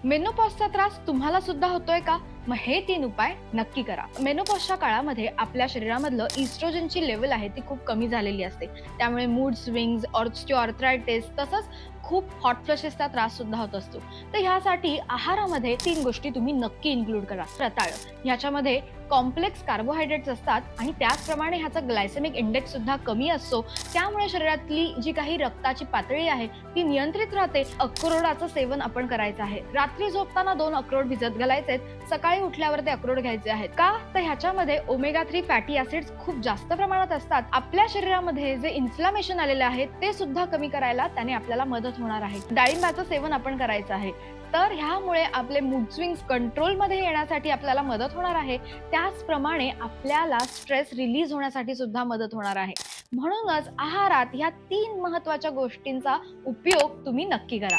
मेनोपॉजचा त्रास तुम्हाला सुद्धा होतोय का? मग हे 3 उपाय नक्की करा. मेनोपॉजच्या काळामध्ये आपल्या शरीरामधलं इस्ट्रोजनची लेव्हल आहे ती खूप कमी झालेली असते. त्यामुळे मूड स्विंग्स, ऑस्टिओआर्थरायटिस तसंच खूप हॉट फ्लशेसचा त्रास सुद्धा होत असतो. तर ह्यासाठी आहारामध्ये 3 गोष्टी तुम्ही नक्की इन्क्लूड करा. रताळं ह्याच्यामध्ये कॉम्प्लेक्स कार्बोहायड्रेट्स असतात आणि त्याचप्रमाणे ह्याचा ग्लायसेमिक इंडेक्स सुद्धा कमी असतो. त्यामुळे शरीरातली जी काही रक्ताची पातळी आहे ती नियंत्रित राहते. अक्रोडाचं सेवन आपण करायचं आहे. रात्री झोपताना 2 अक्रोड भिजत घालायचेत. सकाळी उठल्यावर ते अक्रोड घ्यायचे आहेत. का? तर ह्याच्यामध्ये ओमेगा 3 फॅटी ॲसिड्स खूप जास्त प्रमाणात असतात. आपल्या शरीरामध्ये जे इन्फ्लमेशन आलेले आहे ते सुद्धा कमी करायला त्याने आपल्याला मदत होणार आहे. डाळिंबाचं सेवन आपण करायचं आहे. तर ह्यामुळे आपले मूड स्विंग्स कंट्रोलमध्ये येण्यासाठी आपल्याला मदत होणार आहे. त्याचप्रमाणे आपल्याला स्ट्रेस रिलीज होण्यासाठी सुद्धा मदत होणार आहे. म्हणूनच आहारात ह्या 3 महत्त्वाच्या गोष्टींचा उपयोग तुम्ही नक्की करा.